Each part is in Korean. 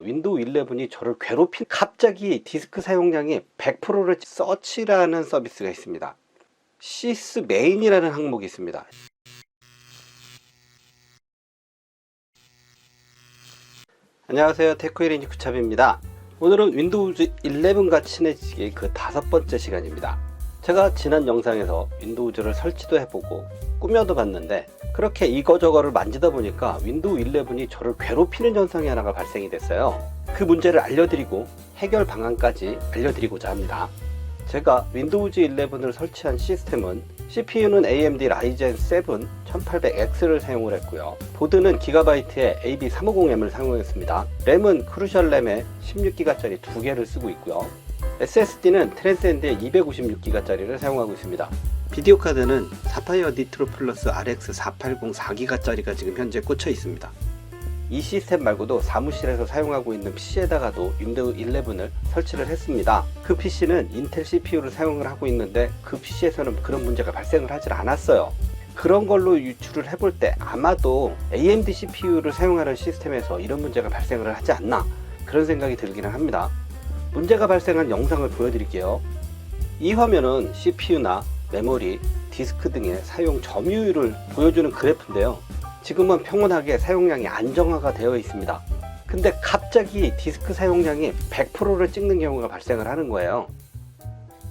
윈도우 11이 저를 괴롭힌 갑자기 디스크 사용량이 100%를 서치라는 서비스가 있습니다. 시스메인이라는 항목이 있습니다. 안녕하세요, 테크일인지 구찹입니다. 오늘은 윈도우 11과 친해지기 그 5번째 시간입니다. 제가 지난 영상에서 윈도우즈를 설치도 해보고 꾸며도 봤는데 그렇게 이거저거를 만지다 보니까 윈도우 11이 저를 괴롭히는 현상이 하나가 발생이 됐어요. 그 문제를 알려드리고 해결 방안까지 알려드리고자 합니다. 제가 윈도우즈 11을 설치한 시스템은 CPU는 AMD Ryzen 7 1800X를 사용을 했고요. 보드는 기가바이트의 AB350M을 사용했습니다. 램은 크루셜 램에 16기가짜리 2개를 쓰고 있고요. SSD는 트랜센드의 256기가짜리를 사용하고 있습니다. 비디오 카드는 사파이어 니트로 플러스 RX 480 4기가짜리가 지금 현재 꽂혀 있습니다. 이 시스템 말고도 사무실에서 사용하고 있는 PC에다가도 윈도우 11을 설치를 했습니다. 그 PC는 인텔 CPU를 사용을 하고 있는데 그 PC에서는 그런 문제가 발생을 하질 않았어요. 그런 걸로 유출을 해볼 때 아마도 AMD CPU를 사용하는 시스템에서 이런 문제가 발생을 하지 않나, 그런 생각이 들기는 합니다. 문제가 발생한 영상을 보여드릴게요. 이 화면은 CPU나 메모리, 디스크 등의 사용 점유율을 보여주는 그래프인데요. 지금은 평온하게 사용량이 안정화가 되어 있습니다. 근데 갑자기 디스크 사용량이 100%를 찍는 경우가 발생을 하는 거예요.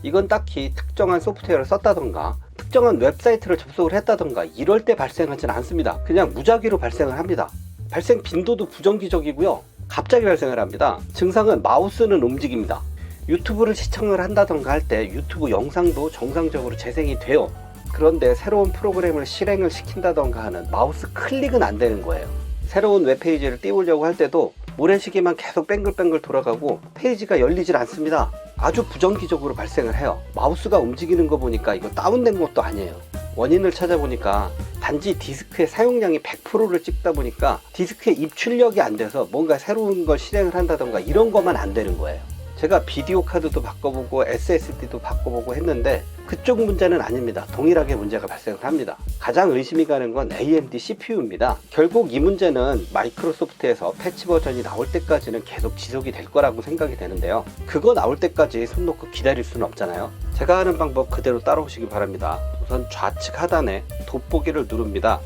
이건 딱히 특정한 소프트웨어를 썼다던가 특정한 웹사이트를 접속을 했다던가 이럴 때 발생하진 않습니다. 그냥 무작위로 발생을 합니다. 발생 빈도도 부정기적이고요. 갑자기 발생을 합니다. 증상은 마우스는 움직입니다. 유튜브를 시청을 한다던가 할 때 유튜브 영상도 정상적으로 재생이 돼요. 그런데 새로운 프로그램을 실행을 시킨다던가 하는 마우스 클릭은 안 되는 거예요. 새로운 웹페이지를 띄우려고 할 때도 모래시계만 계속 뱅글뱅글 돌아가고 페이지가 열리질 않습니다. 아주 부정기적으로 발생을 해요. 마우스가 움직이는 거 보니까 이거 다운된 것도 아니에요. 원인을 찾아보니까 단지 디스크의 사용량이 100%를 찍다 보니까 디스크의 입출력이 안 돼서 뭔가 새로운 걸 실행을 한다던가 이런 것만 안 되는 거예요. 제가 비디오 카드도 바꿔보고 SSD도 바꿔보고 했는데 그쪽 문제는 아닙니다. 동일하게 문제가 발생을 합니다. 가장 의심이 가는 건 AMD CPU입니다. 결국 이 문제는 마이크로소프트에서 패치 버전이 나올 때까지는 계속 지속이 될 거라고 생각이 되는데요. 그거 나올 때까지 손 놓고 기다릴 수는 없잖아요. 제가 하는 방법 그대로 따라오시기 바랍니다. 우선 좌측 하단에 돋보기를 누릅니다.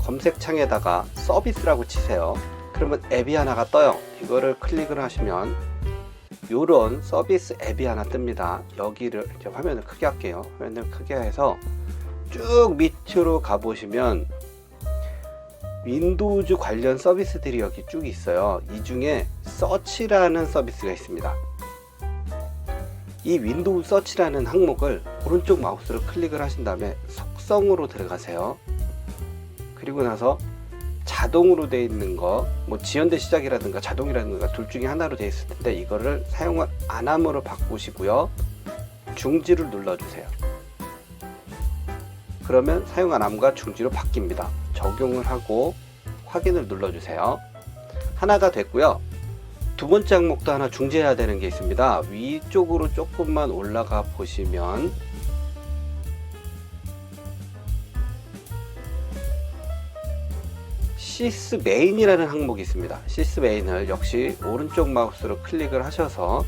검색창에다가 서비스라고 치세요. 그러면 앱이 하나가 떠요. 이거를 클릭을 하시면 요런 서비스 앱이 하나 뜹니다. 여기를 이제 화면을 크게 할게요. 화면을 크게 해서 쭉 밑으로 가보시면 윈도우즈 관련 서비스들이 여기 쭉 있어요. 이 중에 서치라는 서비스가 있습니다. 이 윈도우 서치라는 항목을 오른쪽 마우스로 클릭을 하신 다음에 속성으로 들어가세요. 그리고 나서 자동으로 되어 있는 거, 뭐 지연대 시작이라든가 자동이라든가 둘 중에 하나로 되어 있을 텐데 이거를 사용을 안 함으로 바꾸시고요. 중지를 눌러주세요. 그러면 사용 안 함과 중지로 바뀝니다. 적용을 하고 확인을 눌러주세요. 하나가 됐고요. 두 번째 항목도 하나 중지해야 되는 게 있습니다. 위쪽으로 조금만 올라가 보시면 시스메인이라는 항목이 있습니다. 시스메인을 역시 오른쪽 마우스로 클릭을 하셔서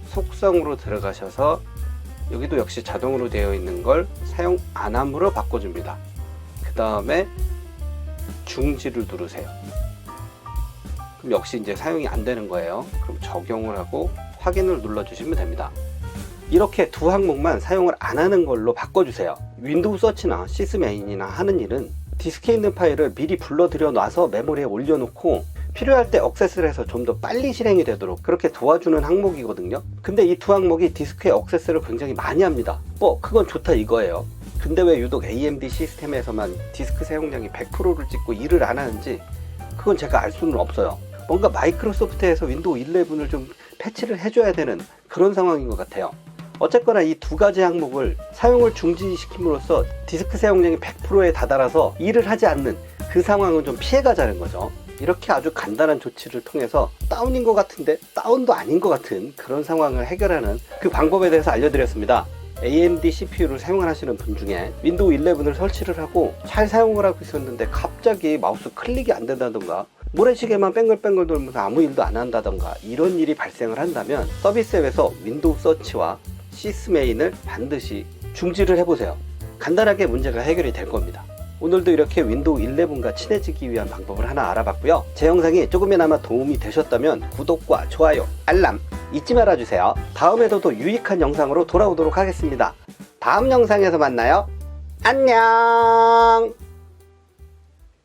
속성으로 들어가셔서 여기도 역시 자동으로 되어 있는 걸 사용 안 함으로 바꿔줍니다. 그 다음에 중지를 누르세요. 그럼 역시 이제 사용이 안 되는 거예요. 그럼 적용을 하고 확인을 눌러주시면 됩니다. 이렇게 두 항목만 사용을 안 하는 걸로 바꿔주세요. 윈도우 서치나 시스메인이나 하는 일은 디스크에 있는 파일을 미리 불러들여 놔서 메모리에 올려놓고 필요할 때 억세스를 해서 좀 더 빨리 실행이 되도록 그렇게 도와주는 항목이거든요. 근데 이 두 항목이 디스크의 억세스를 굉장히 많이 합니다. 그건 좋다 이거예요. 근데 왜 유독 AMD 시스템에서만 디스크 사용량이 100%를 찍고 일을 안 하는지 그건 제가 알 수는 없어요. 뭔가 마이크로소프트에서 윈도우 11을 좀 패치를 해줘야 되는 그런 상황인 것 같아요. 어쨌거나 이 두 가지 항목을 사용을 중지시킴으로써 디스크 사용량이 100%에 다다라서 일을 하지 않는 그 상황은 좀 피해가자는 거죠. 이렇게 아주 간단한 조치를 통해서 다운인 것 같은데 다운도 아닌 것 같은 그런 상황을 해결하는 그 방법에 대해서 알려드렸습니다. AMD CPU를 사용하시는 분 중에 윈도우 11을 설치를 하고 잘 사용을 하고 있었는데 갑자기 마우스 클릭이 안 된다던가 모래시계만 뺑글뺑글 돌면서 아무 일도 안 한다던가 이런 일이 발생을 한다면 서비스 앱에서 윈도우 서치와 시스메인을 반드시 중지를 해보세요. 간단하게 문제가 해결이 될 겁니다. 오늘도 이렇게 윈도우 11과 친해지기 위한 방법을 하나 알아봤고요. 제 영상이 조금이나마 도움이 되셨다면 구독과 좋아요, 알람 잊지 말아주세요. 다음에도 더 유익한 영상으로 돌아오도록 하겠습니다. 다음 영상에서 만나요. 안녕.